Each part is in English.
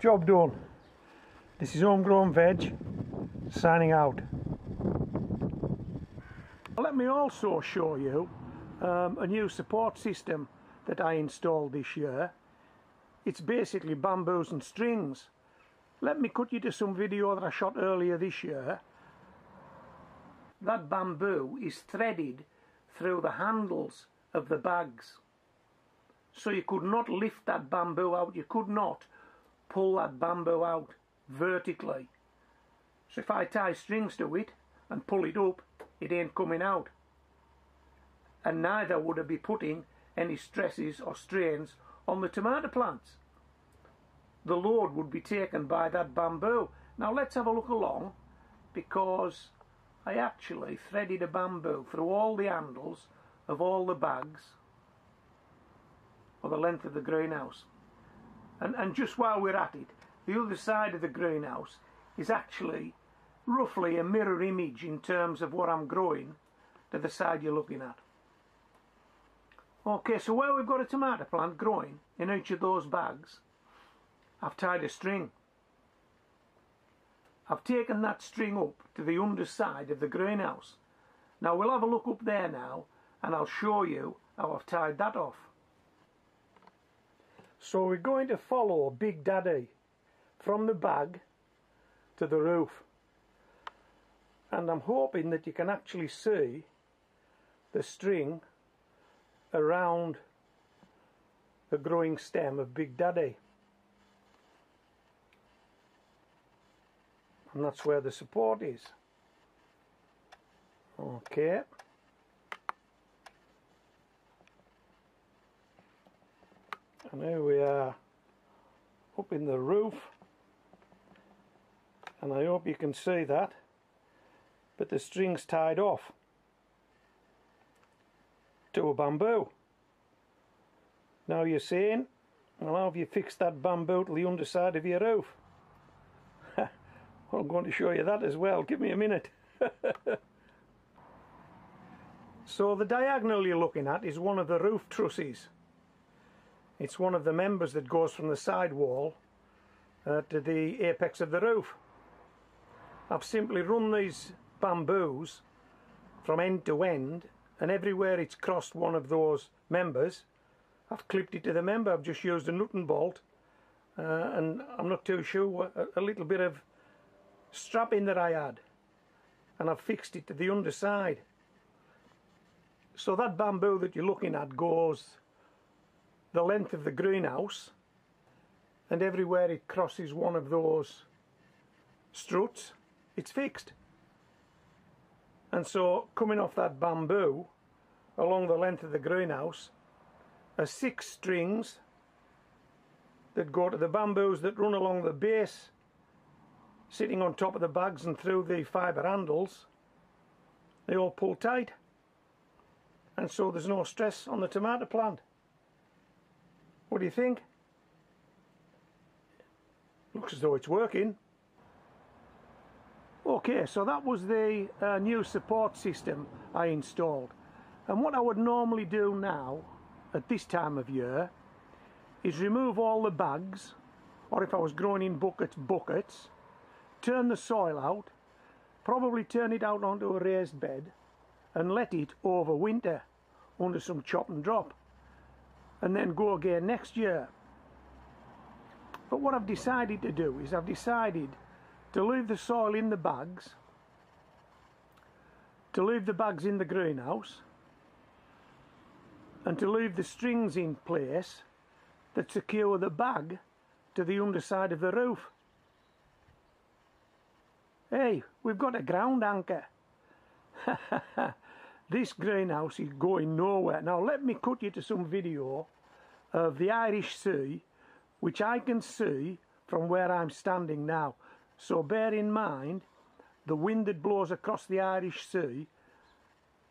Job done. This is Homegrown Veg signing out. Let me also show you a new support system that I installed this year. It's basically bamboos and strings. Let me cut you to some video that I shot earlier this year. That bamboo is threaded through the handles of the bags. So you could not lift that bamboo out, you could not pull that bamboo out vertically. So if I tie strings to it and pull it up, it ain't coming out. And neither would I be putting any stresses or strains on the tomato plants. The load would be taken by that bamboo. Now let's have a look along, because I actually threaded a bamboo through all the handles of all the bags for the length of the greenhouse. And just while we're at it, the other side of the greenhouse is actually roughly a mirror image in terms of what I'm growing to the side you're looking at. Okay, so where we've got a tomato plant growing in each of those bags, I've tied a string. I've taken that string up to the underside of the greenhouse. Now we'll have a look up there now, and I'll show you how I've tied that off. So we're going to follow Big Daddy from the bag to the roof, and I'm hoping that you can actually see the string around the growing stem of Big Daddy, and that's where the support is. Okay. And here we are up in the roof, and I hope you can see that, but the string's tied off to a bamboo. Now you're saying, well, how have you fixed that bamboo to the underside of your roof? Well, I'm going to show you that as well. Give me a minute. So the diagonal you're looking at is one of the roof trusses. It's one of the members that goes from the side wall to the apex of the roof. I've simply run these bamboos from end to end, and everywhere it's crossed one of those members, I've clipped it to the member. I've just used a nut and bolt, and I'm not too sure, a little bit of strapping that I had, and I've fixed it to the underside. So that bamboo that you're looking at goes the length of the greenhouse, and everywhere it crosses one of those struts, it's fixed. And so coming off that bamboo along the length of the greenhouse are 6 strings that go to the bamboos that run along the base, sitting on top of the bags and through the fibre handles. They all pull tight, and so there's no stress on the tomato plant. What do you think? Looks as though it's working. Okay, so that was the new support system I installed. And what I would normally do now at this time of year is remove all the bags, or if I was growing in buckets, turn the soil out, probably turn it out onto a raised bed and let it overwinter under some chop and drop, and then go again next year. But what I've decided to do is I've decided to leave the soil in the bags, to leave the bags in the greenhouse, and to leave the strings in place that secure the bag to the underside of the roof. Hey, we've got a ground anchor. This greenhouse is going nowhere. Now let me cut you to some video of the Irish Sea, which I can see from where I'm standing now. So bear in mind, the wind that blows across the Irish Sea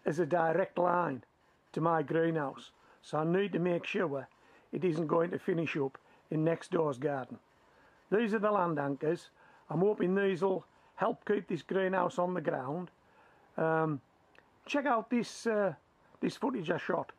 is a direct line to my greenhouse. So I need to make sure it isn't going to finish up in next door's garden. These are the land anchors. I'm hoping these will help keep this greenhouse on the ground. Check out this footage I shot.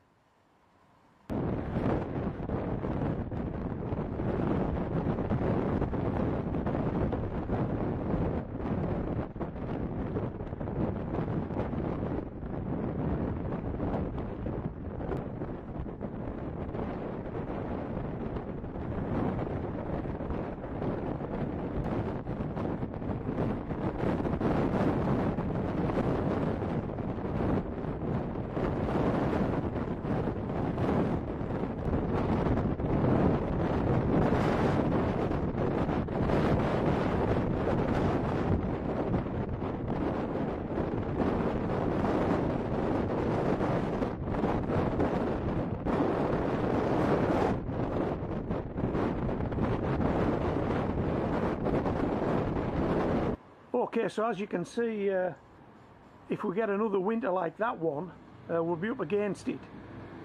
Okay, so as you can see, if we get another winter like that one, we'll be up against it.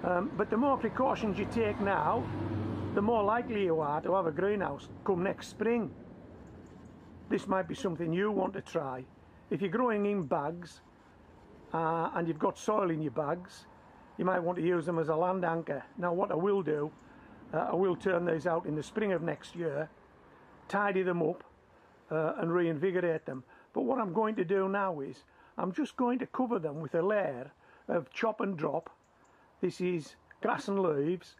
But the more precautions you take now, the more likely you are to have a greenhouse come next spring. This might be something you want to try. If you're growing in bags and you've got soil in your bags, you might want to use them as a land anchor. Now what I will do, I will turn these out in the spring of next year, tidy them up and reinvigorate them. But what I'm going to do now is I'm just going to cover them with a layer of chop and drop. This is grass and leaves,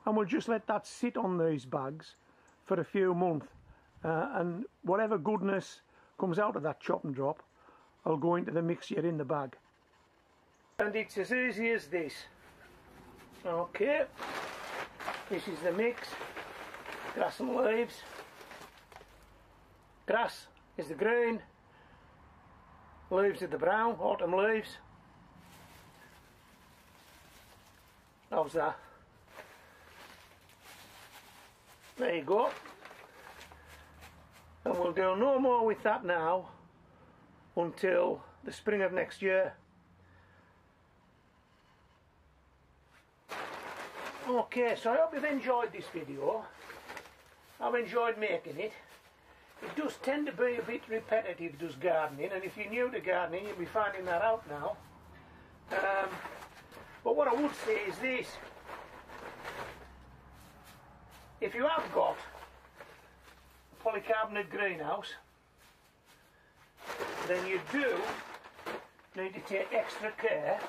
and we'll just let that sit on these bags for a few months, and whatever goodness comes out of that chop and drop will go into the mixture in the bag. And it's as easy as this. Okay, this is the mix. Grass and leaves. Grass is the green, leaves are the brown, autumn leaves. How's that? There you go. And we'll do no more with that now until the spring of next year. Okay, so I hope you've enjoyed this video. I've enjoyed making it. It does tend to be a bit repetitive, does gardening, and if you're new to gardening you'll be finding that out now. But what I would say is this: if you have got a polycarbonate greenhouse, then you do need to take extra care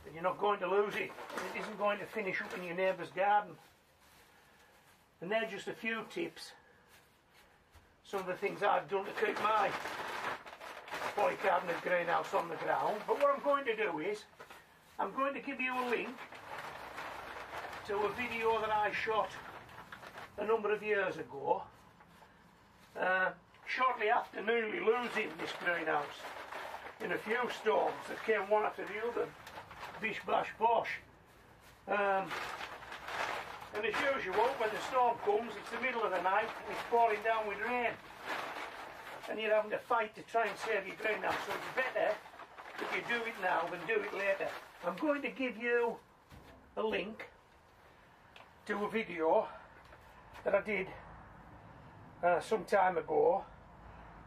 that you're not going to lose it. It isn't going to finish up in your neighbour's garden. And they're just a few tips. Some of the things I've done to keep my polycarbonate greenhouse on the ground. But what I'm going to do is, I'm going to give you a link to a video that I shot a number of years ago, shortly after nearly losing this greenhouse in a few storms that came one after the other, bish bash bosh. And as usual, when the storm comes, it's the middle of the night and it's pouring down with rain. And you're having to fight to try and save your greenhouse. So it's better if you do it now than do it later. I'm going to give you a link to a video that I did some time ago.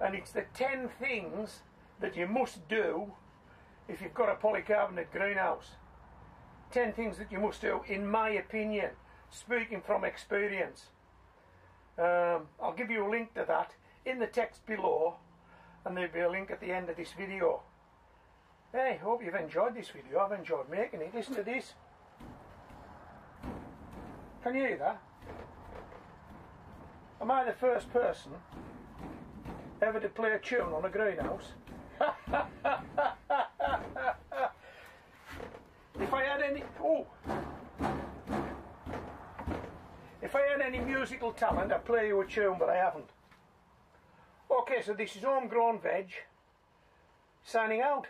And it's the 10 things that you must do if you've got a polycarbonate greenhouse. 10 things that you must do, in my opinion. Speaking from experience. I'll give you a link to that in the text below, and there'll be a link at the end of this video. Hey, hope you've enjoyed this video. I've enjoyed making it. Listen to this. Can you hear that? Am I the first person ever to play a tune on a greenhouse? If I had any... Oh! If I had any musical talent, I'd play you a tune, but I haven't. Okay, so this is Homegrown Veg signing out.